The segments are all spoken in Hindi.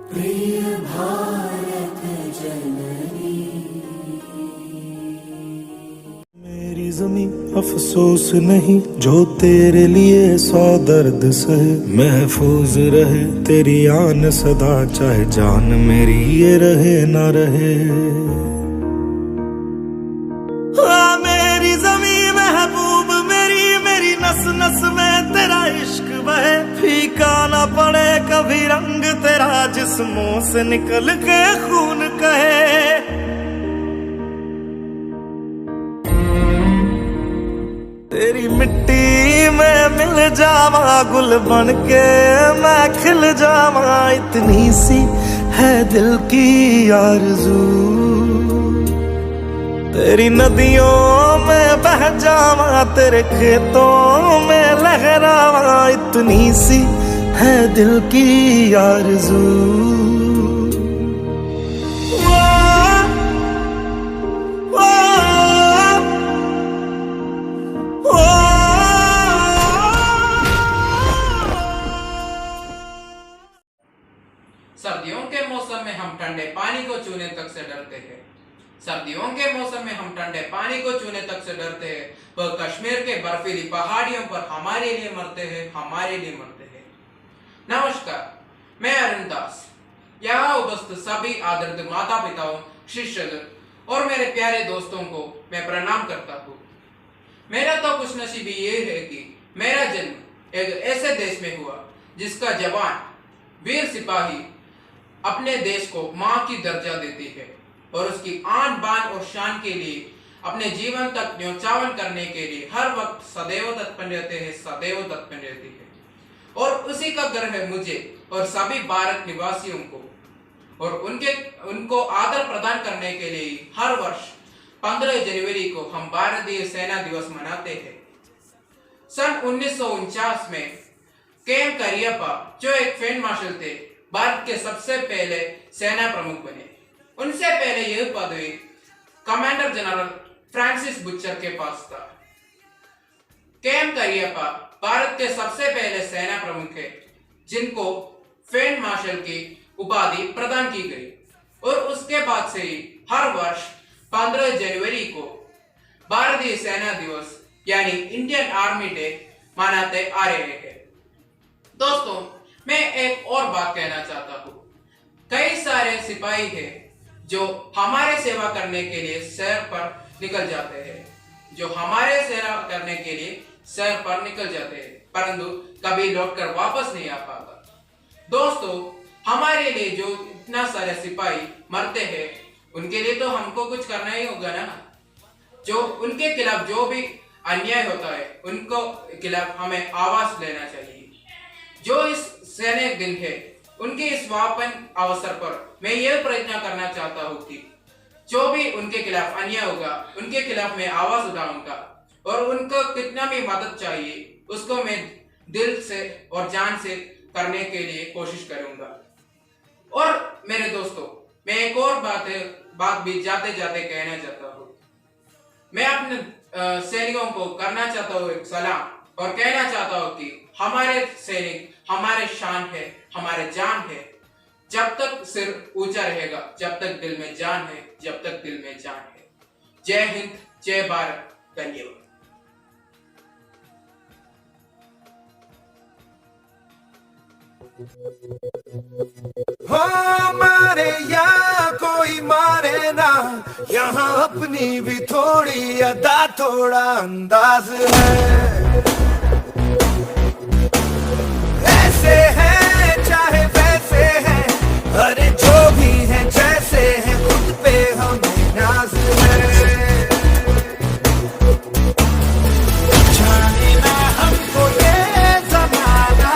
प्रिय भारत जननी। मेरी ज़मीं अफसोस नहीं जो तेरे लिए 100 दर्द सहे, महफूज रहे तेरी आन सदा, चाहे जान मेरी ये रहे ना रहे। हाँ मेरी ज़मीं महबूब मेरी, मेरी नस नस में तेरा इश्क बहे, फीका ना पड़े कभी रंग तेरा, जिस्मों से निकल के खून कहे। तेरी मिट्टी में मिल जावा गुल बन के मैं खिल जावा, इतनी सी है दिल की आरज़ू। तेरी नदियों में बह जावा तेरे खेतों में लहरावा, इतनी सी है दिल की आरज़ू। सर्दियों के मौसम में हम ठंडे पानी को छूने तक से डरते हैं। सर्दियों के मौसम में हम ठंडे पानी को छूने तक से डरते हैं। वह कश्मीर के बर्फीली पहाड़ियों पर हमारे लिए मरते हैं, हमारे लिए मरते हैं। नमस्कार, मैं अरुण दास। यहाँ उपस्थित सभी आदरणीय माता पिताओं, शिक्षक और मेरे प्यारे दोस्तों को मैं प्रणाम करता हूँ। मेरा तो खुश नसीबी ये है कि मेरा जन्म एक ऐसे देश में हुआ जिसका जवान वीर सिपाही अपने देश को माँ की दर्जा देती है और उसकी आन बान और शान के लिए अपने जीवन तक न्योछावन करने के लिए हर वक्त सदैव तत्पर रहते हैं, सदैव तत्पर रहती है। और उसी का गर्व है मुझे और सभी भारत निवासियों को, और उनको आदर प्रदान करने के लिए हर वर्ष 15 जनवरी को हम भारतीय सेना दिवस मनाते हैं। सन 1949 में के.एम. करियप्पा जो एक फील्ड मार्शल थे, भारत के सबसे पहले सेना प्रमुख बने। उनसे पहले यह पदवी कमांडर जनरल फ्रांसिस बुचर के पास था। के.एम. करियप्पा भारत के सबसे पहले सेना प्रमुख है जिनको फील्ड मार्शल की उपाधि प्रदान की गई, और उसके बाद से ही हर वर्ष 15 जनवरी को भारतीय सेना दिवस यानी इंडियन आर्मी डे मनाते आ रहे हैं। दोस्तों, मैं एक और बात कहना चाहता हूँ। कई सारे सिपाही हैं जो हमारे सेवा करने के लिए शहर पर निकल जाते हैं, जो हमारे सेवा करने के लिए शहर पर निकल जाते हैं, परंतु कभी लौटकर वापस नहीं आ पाता। दोस्तों, हमारे लिए जो इतना सारे सिपाही मरते हैं, उनके लिए तो हमको कुछ करना ही होगा ना। जो उनके खिलाफ जो भी अन्याय होता है, उनको खिलाफ हमें आवाज लेना चाहिए। जो इस सैनिक दिन है, उनके इस वापन अवसर पर मैं यह प्रयत्न करना चाहता हूँ कि जो भी उनके खिलाफ अन्याय होगा, उनके खिलाफ मैं आवाज उठाऊंगा, और उनको कितना भी मदद चाहिए उसको मैं दिल से और जान से करने के लिए कोशिश करूंगा। और मेरे दोस्तों, मैं एक और बात भी जाते जाते कहना चाहता हूँ। मैं अपने सैनिकों को करना चाहता हूँ एक सलाम, और कहना चाहता हूँ कि हमारे सैनिक हमारे शान है, हमारे जान है। जब तक सिर ऊंचा रहेगा, जब तक दिल में जान है, जब तक दिल में जान है। जय हिंद, जय भारत, धन्यवाद। हो मारे या कोई मारे ना, यहाँ अपनी भी थोड़ी अदा थोड़ा अंदाज है। ऐसे हैं चाहे वैसे हैं, अरे जो भी हैं जैसे हैं, खुद पे हमें नाज है। जाने ना हमको ये जमाना,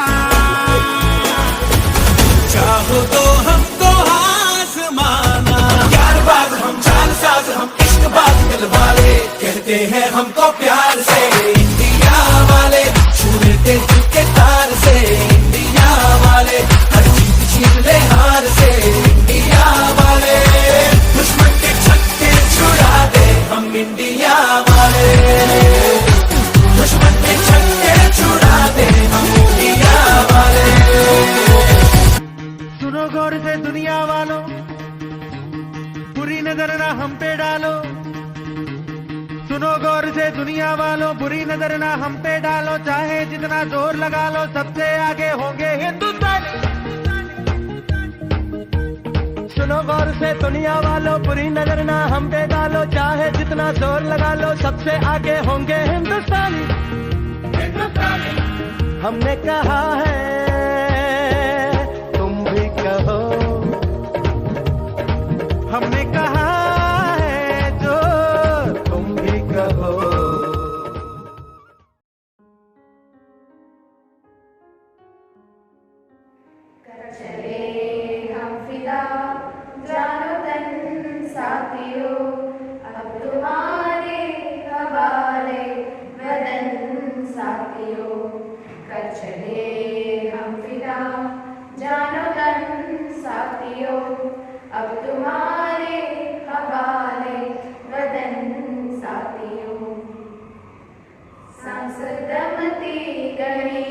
चाहो तो हमको आज़माना। यार बाज हम जान साज, हम इश्क बाज दिल वाले, कहते हैं हमको प्यार से इंडिया वाले, छू लेते दिल के तार से इंडिया वाले, हर चीज छीन ले हार से इंडिया वाले, दुश्मन के छक्के छुड़ा दे हम इंडिया वाले, दुश्मन के छक्के छुड़ा दे हम इंडिया वाले। सुनो गौर से से दुनिया वालों, बुरी नजर ना हम पे डालो। सुनो गौर से दुनिया वालों, बुरी नजर ना हम पे डालो। चाहे जितना जोर लगा लो, सबसे आगे होंगे हिंदुस्तानी। सुनो गौर से दुनिया वालों, बुरी नजर ना हम पे डालो। चाहे जितना जोर लगा लो, सबसे आगे होंगे हिंदुस्तानी। हमने कहा है, तुम भी कहो। हमने कहा है जो तुम भी कहो। चले हम फिदा जानो तन साथियों, अब तुम्हारे हवाले वतन साथियों। कर चले हम फिदा जानो तन साथियों, अब तुम्हारे हवाले वतन साथियों। सांस दमती गई,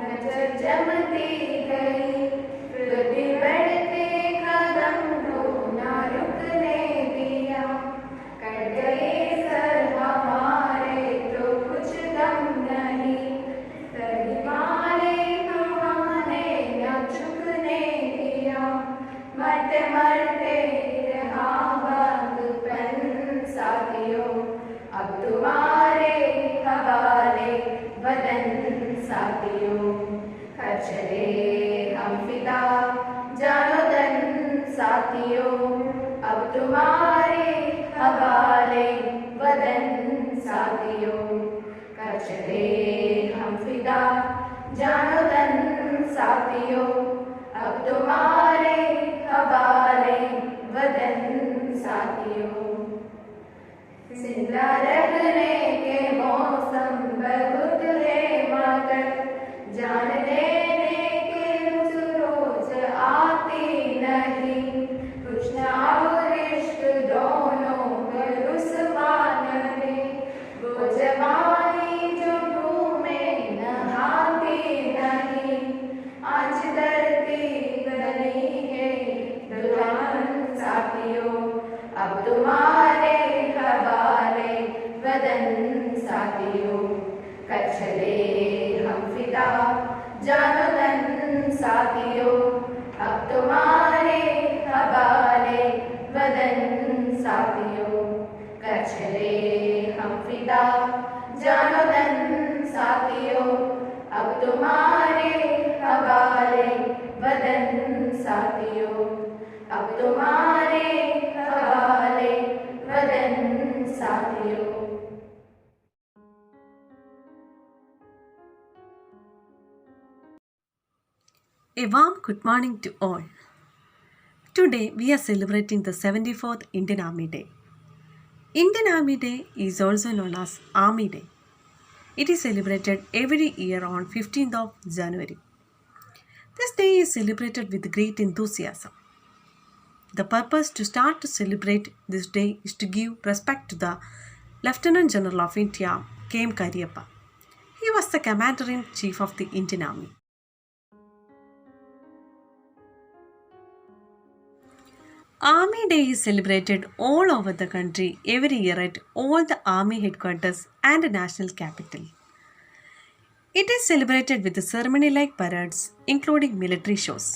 नजर जमती गई, प्रति बढ़ते कदम को ना रुकने दिया। कर गए सर हमारे तो कुछ गम नहीं, तरीमाने को हमने न झुकने दिया। मरते मरते रहा बंधुपन साथियों, अब तुम्हारे हवाले वतन साथियों। कर चले हम फिदा जानो तन साथियों, अब तुम्हारे हवाले वतन साथियों। कर चले हम फिदा जानो तन साथियों, अब तुम्हारे हवाले वतन साथियों। जिंदा रहने के मौसम बहुत है मगर, जान देने के उस रोज आती नहीं। कुछ न और इश्क दोनों पर उस्मान ने, वो जवानी जो घूमे नहाती नहीं। आज धरती बनी है दुल्हन साथियों, अब तुम्हारे हवाले वतन साथियों। कर चले हम फिदा जानो तन साथियों, अब तुम्हारे हवाले वतन साथियों। कर चले हम फिदा जानो तन साथियों, अब तुम्हारे हवाले वतन साथियों। अब तुम्हारे हवाले वतन साथियों। A warm good morning to all. Today we are celebrating the 74th Indian Army Day. Indian Army Day is also known as Army Day. It is celebrated every year on 15th of January. This day is celebrated with great enthusiasm. The purpose to start to celebrate this day is to give respect to the Lieutenant General of India, K.M. Kariyappa. He was the Commander-in-Chief of the Indian Army. Army Day is celebrated all over the country every year at all the Army headquarters and national capital. It is celebrated with ceremony-like parades, including military shows.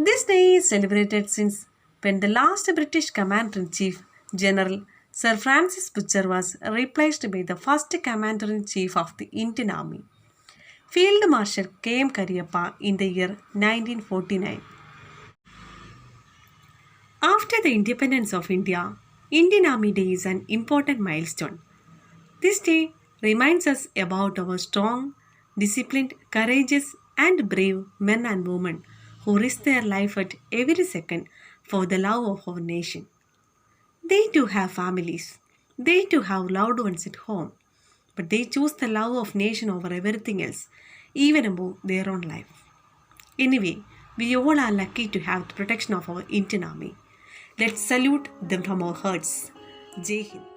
This day is celebrated since when the last British Commander-in-Chief, General Sir Francis Butcher, was replaced by the first Commander-in-Chief of the Indian Army, Field Marshal K.M. Kariyappa, in the year 1949. After the independence of India, Indian Army Day is an important milestone. This day reminds us about our strong, disciplined, courageous, and brave men and women who risk their life at every second for the love of our nation. They too have families. They too have loved ones at home. But they choose the love of nation over everything else, even above their own life. Anyway, we all are lucky to have the protection of our Indian Army. Let's salute them from our hearts. Jai Hind.